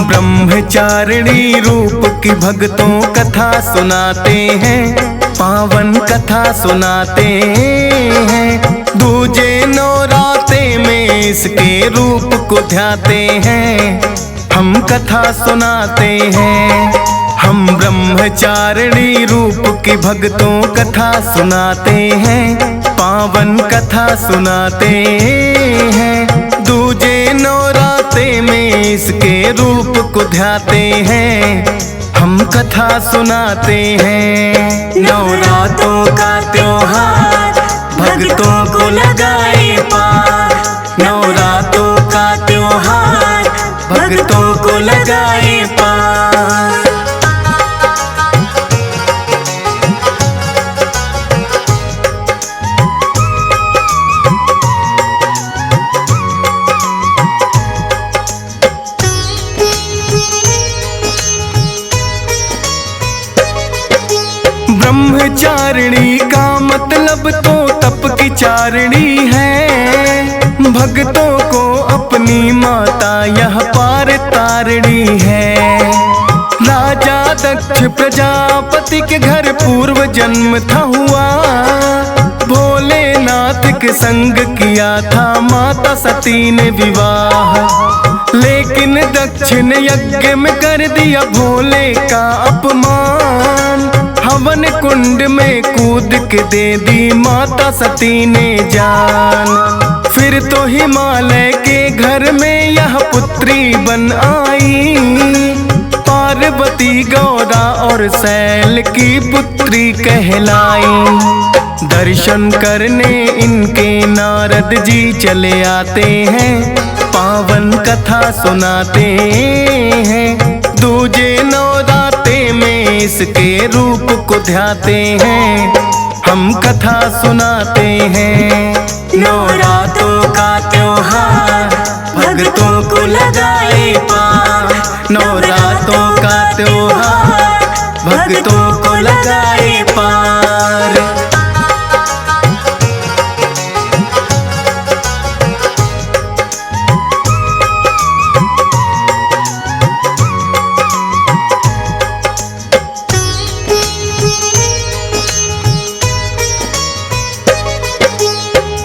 ब्रह्मचारिणी रूप की भक्तों कथा सुनाते हैं, पावन कथा सुनाते हैं। दूजे नौराते में इसके रूप को ध्याते हैं, हम कथा सुनाते हैं। हम ब्रह्मचारिणी रूप की भक्तों कथा सुनाते हैं, पावन कथा सुनाते हैं। दूजे नौराते में इसके रूप को ध्याते हैं, हम कथा सुनाते हैं। नवरात्रों का त्योहार भक्तों को लगाए पार, नवरात्रों का त्योहार भक्तों को लगाए पार। ब्रह्मचारिणी का मतलब तो तप की चारिणी है, भक्तों को अपनी माता यह पार तारिणी है। राजा दक्ष प्रजापति के घर पूर्व जन्म था हुआ, भोलेनाथ के संग किया था माता सती ने विवाह। लेकिन दक्ष ने यज्ञ में कर दिया भोले का अपमान, हवन कुंड में कूद के दे दी माता सती ने जान। फिर तो हिमालय के घर में यह पुत्री बन आई, पार्वती गौरा और शैल की पुत्री कहलाई। दर्शन करने इनके नारद जी चले आते हैं, पावन कथा सुनाते हैं। दूजे नौराते में इसके रूप को ध्याते हैं, हम कथा सुनाते हैं। नवरात्रों का त्योहार भक्तों को लगाए पार, नवरात्रों का त्योहार भक्तों को लगाए पार।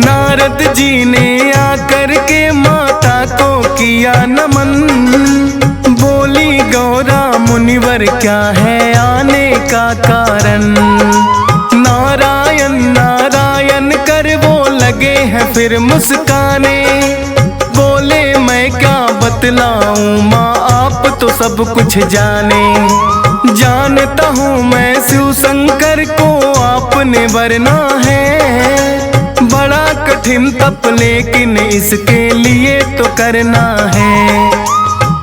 नारद जी ने आकर के माता को किया नमन, बोली गौरा मुनिवर क्या है आने का कारण। नारायण नारायण कर वो लगे हैं फिर मुस्काने, बोले मैं क्या बतलाऊं माँ आप तो सब कुछ जाने। जानता हूँ मैं शिव शंकर को आपने वरना है, बड़ा कठिन तप लेकिन इसके लिए तो करना है।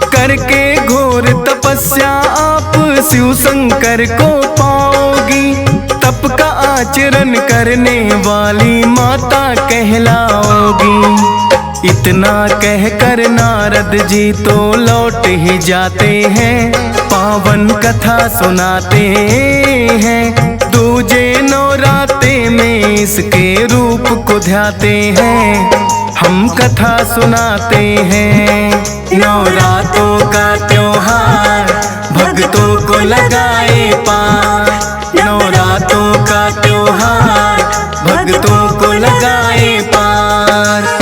करके घोर तपस्या आप शिव शंकर को पाओगी, तप का आचरण करने वाली माता कहलाओगी। इतना कहकर नारद जी तो लौट ही जाते हैं, पावन कथा सुनाते हैं। दूजे नौराते में इसके रूप को ध्याते हैं, हम कथा सुनाते हैं। नवरात्रों का त्योहार भक्तों को लगाए पार, नवरात्रों का त्योहार भक्तों को लगाए पार।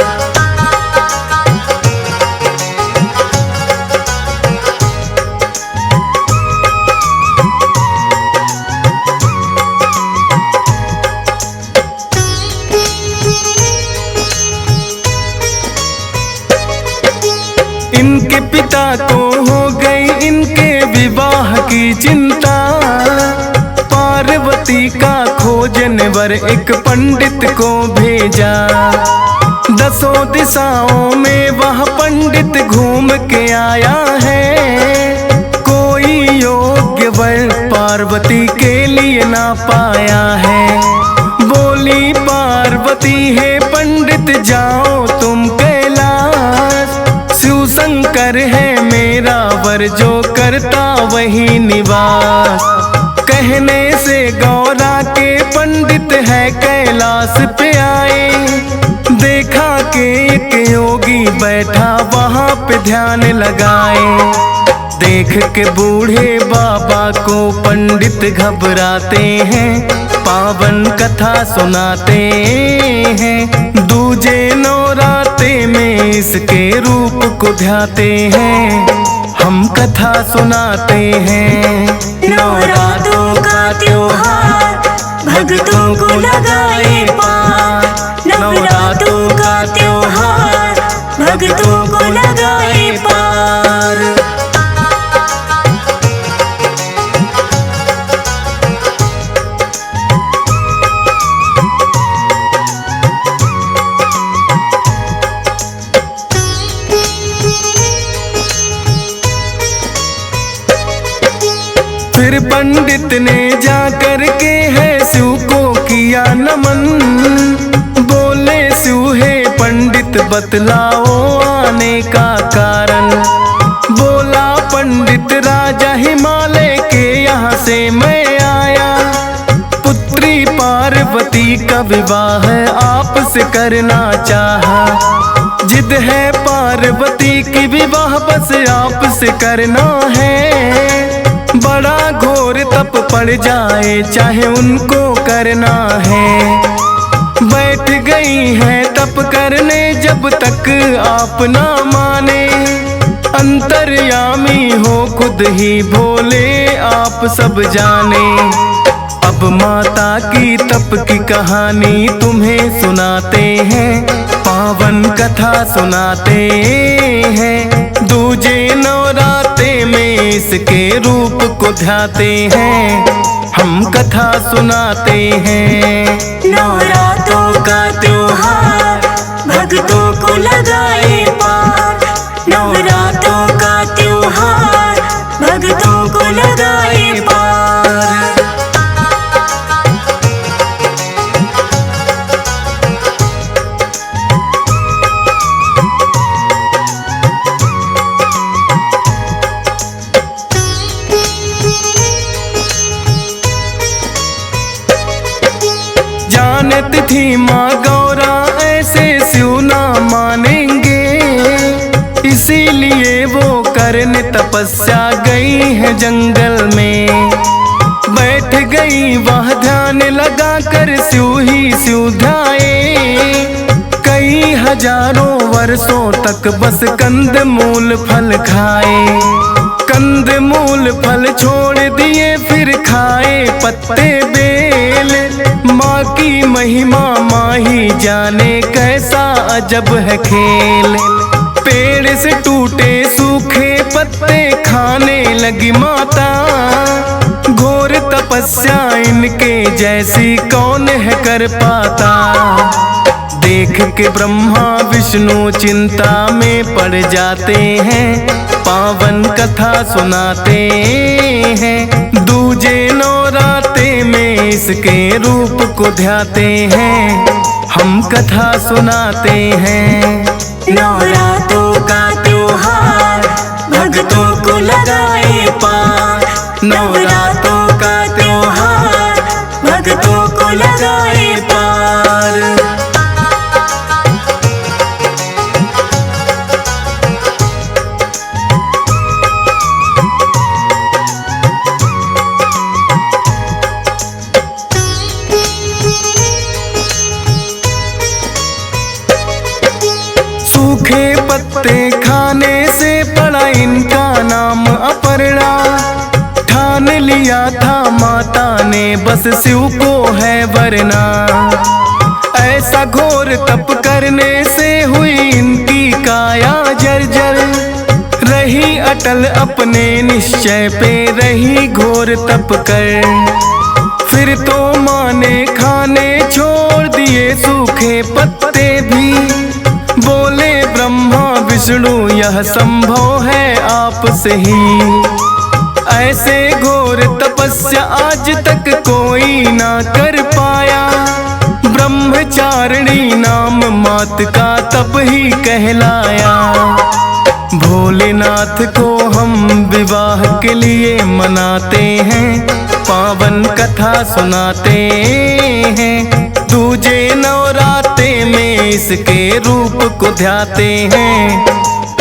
इनके पिता को हो गई इनके विवाह की चिंता, पार्वती का खोजने वर एक पंडित को भेजा। 10 दिशाओं में वह पंडित घूम के आया है, कोई योग्य वर पार्वती के लिए ना पाया है। बोली पार्वती है पंडित जाओ तुम कैलाश, शिव शंकर है मेरा वर जो करता वही निवास। कहने से गौरा के पंडित है कैलाश पे आए, देखा के एक योगी बैठा वहाँ पे ध्यान लगाए। देख के बूढ़े बाबा को पंडित घबराते हैं, पावन कथा सुनाते हैं। दूजे नवराते में इसके रूप को ध्याते हैं, हम कथा सुनाते हैं। नवरात्रों का त्योहार भक्तों को लगाए पार। नवरात्रों का त्योहार भक्तों को लगाए पार। फिर पंडित ने जा कर के है शिव को किया नमन। बोले शिव हे पंडित बतलाओ आने का कारण। बोला पंडित राजा हिमालय के यहाँ से मैं आया। पुत्री पार्वती का विवाह आपसे करना चाहा। जिद है पार्वती की विवाह बस आपसे करना है। बड़ा घोर तप पड़ जाए चाहे उनको करना है। बैठ गई है तप करने जब तक आप ना माने। अंतर्यामी हो खुद ही भोले आप सब जाने। अब माता की तप की कहानी तुम्हें सुनाते हैं, पावन कथा सुनाते हैं। दूजे नवराते में इसके रूप को ध्याते हैं, हम कथा सुनाते हैं। नवरात्रों का त्योहार भक्तों को लगाए पार। नवरात्रों का त्योहार भक्तों को लगाए पार। जानत थी माँ गौरा ऐसे शिव ना मानेंगे, इसीलिए वो करने तपस्या गई है जंगल में। बैठ गई वह ध्यान लगा कर शिव ही शिव ध्याए। कई हजारों वर्षों तक बस कंद मूल फल खाए। कंद मूल फल छोड़ दिए फिर खाए पत्ते बेल। माँ की महिमा माँ ही जाने कैसा अजब है खेल। पेड़ से टूटे सूखे पत्ते खाने लगी माता। घोर तपस्या इनके जैसी कौन है कर पाता। देख के ब्रह्मा विष्णु चिंता में पड़ जाते हैं, पावन कथा सुनाते हैं। दूजे नवराते में इसके रूप को ध्याते हैं, हम कथा सुनाते हैं। नवरात्रों का त्योहार भक्तों को लगाए पार। नवरात्रों का त्योहार भक्तों को लगाए पार। सूखे पत्ते खाने से पड़ा इनका नाम अपर्णा। ठान लिया था माता ने बस शिव को है वरना। ऐसा घोर तप करने से हुई इनकी काया जर्जर। रही अटल अपने निश्चय पे रही घोर तप कर। फिर तो माँ ने खाने छोड़ दिए सूखे पत्ते भी। बोले ब्रह्मा विष्णु यह संभव है आपसे ही। ऐसे घोर तपस्या आज तक कोई ना कर पाया। ब्रह्मचारिणी नाम मात का तप ही कहलाया। भोलेनाथ को हम विवाह के लिए मनाते हैं, पावन कथा सुनाते हैं। दूजे नवराते में इसके रूप को ध्याते हैं,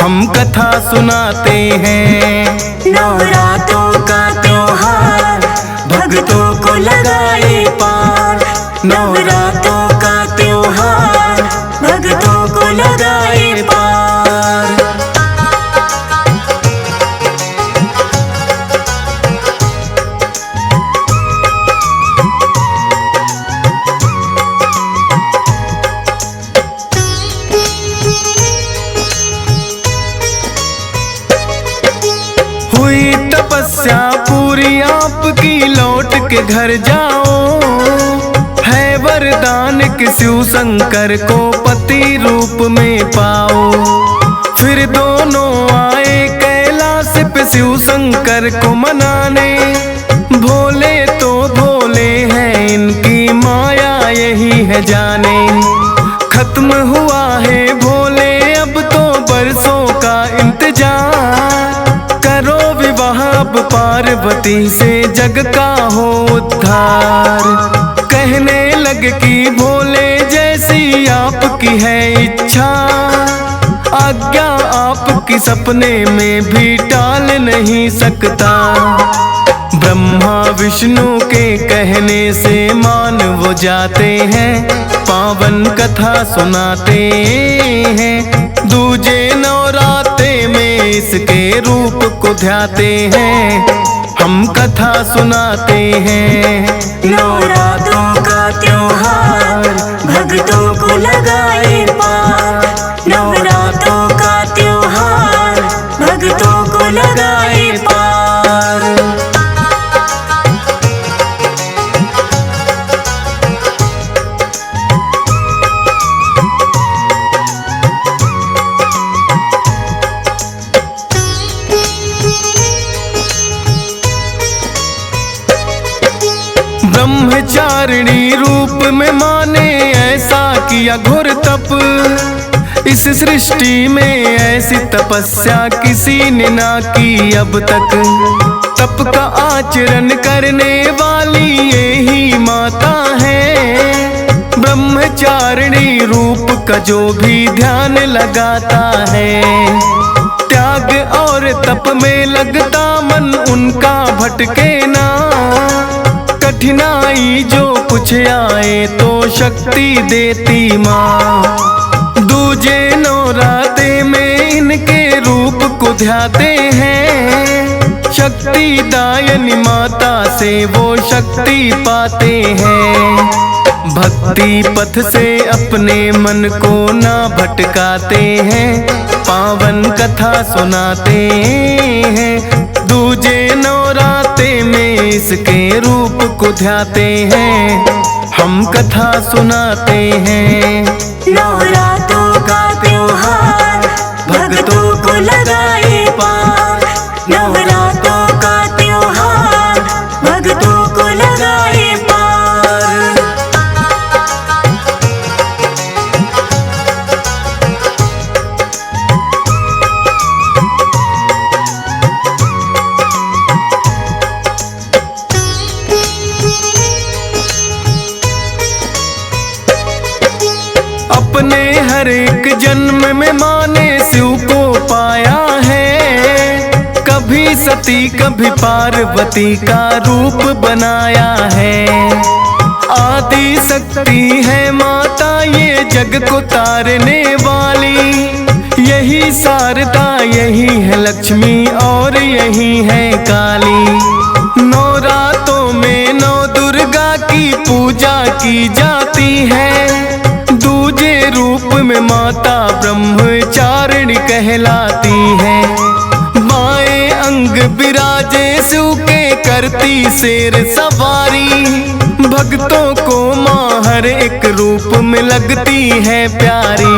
हम कथा सुनाते हैं। नवरात्रों का त्योहार भक्तों को लगाए पार, नवरात्रों का त्योहार भक्तों को लगाए पार। हुई तपस्या पूरी आपकी, लौट के घर जाओ, है वरदान कि शिव शंकर को पति रूप में पाओ। फिर दोनों आए कैलाश पे शिव शंकर को मनाने, भोले तो भोले हैं इनकी माया यही है जाने। खत्म हुआ है भोले अब तो बरसों का इंतजार, करो विवाह अब पार्वती से जग का हो उद्धार। कहने लग कि भोले जैसी आपकी है इच्छा, आज्ञा आपकी सपने में भी टाल नहीं सकता। ब्रह्मा विष्णु के कहने से मान वो जाते हैं, पावन कथा सुनाते हैं। दूजे नवरात्रे में इसके रूप को ध्याते हैं, हम कथा सुनाते हैं। नवरात्रों का त्योहार भक्तों को लगाए पार, नवरात्रों का त्योहार भक्तों को लगाए पार। ब्रह्मचारिणी रूप में माने ऐसा किया घोर तप, इस सृष्टि में ऐसी तपस्या किसी ने ना की अब तक। तप का आचरण करने वाली यही माता है, ब्रह्मचारिणी रूप का जो भी ध्यान लगाता है। त्याग और तप में लगता मन उनका भटके ना, कठिनाई जो कुछ आए तो शक्ति देती माँ। दूजे नवरात्रे में इनके रूप को ध्याते हैं, शक्ति दायनी माता से वो शक्ति पाते हैं। भक्ति पथ से अपने मन को ना भटकाते हैं, पावन कथा सुनाते हैं। दूजे नवरात्रे में इसके रूप को ध्याते हैं, हम कथा सुनाते हैं। नवरात्रों का त्योहार भक्तों को लगाए पार, नवरात्रों का त्योहार भक्तों को लगाए पार। अपने हर एक जन्म में माने शिव को पाया है, कभी सती कभी पार्वती का रूप बनाया है। आदि शक्ति है माता ये जग को तारने वाली, यही शारदा यही है लक्ष्मी और यही है काली। नवरात्रों में नौ दुर्गा की पूजा की जाती है, दूजे रूप में माता ब्रह्मचारिणी कहलाती है। बाएं अंग विराजे शिव के करती शेर सवारी, भक्तों को माँ हर एक रूप में लगती है प्यारी।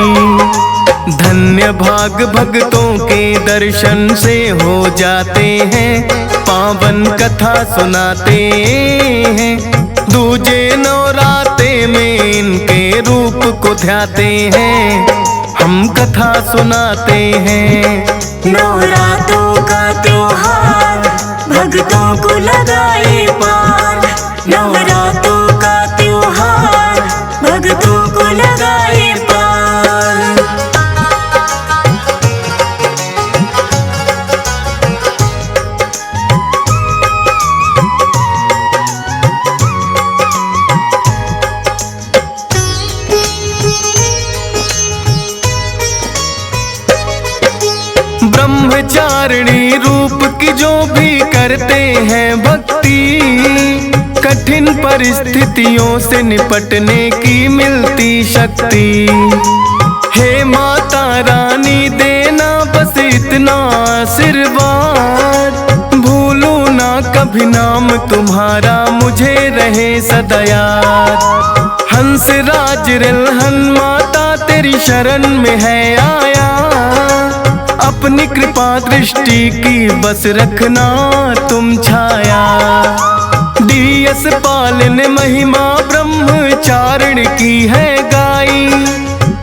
धन्य भाग भक्तों के दर्शन से हो जाते हैं, पावन कथा सुनाते हैं। दूजे नवरात्रे में इनके रूप को ध्याते हैं, हम कथा सुनाते हैं। नवरात्रों का त्योहार भक्तों को लगाए पार, नवरात्रों का त्योहार भक्तों को लगाए ब्रह्मचारिणी रूप की जो भी करते हैं भक्ति, कठिन परिस्थितियों से निपटने की मिलती शक्ति। हे माता रानी देना बस इतना आशीर्वाद, भूलूं ना कभी नाम तुम्हारा, मुझे रहे सदा याद। हंस राज रिलहन माता तेरी शरण में है आया, अपनी कृपा दृष्टि की बस रखना तुम छाया। डीएस पालन महिमा ब्रह्मचारिणी की है गाई,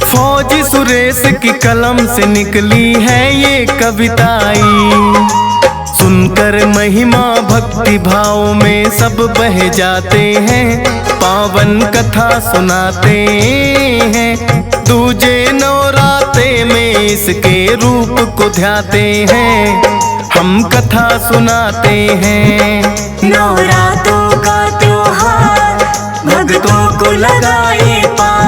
फौजी सुरेश की कलम से निकली है ये कविताई। सुनकर महिमा भक्ति भाव में सब बह जाते हैं, पावन कथा सुनाते हैं। दूजे नवराते में इसके रूप को ध्याते हैं, हम कथा सुनाते हैं। नवरातों का त्योहार भक्तों को लगाए पार।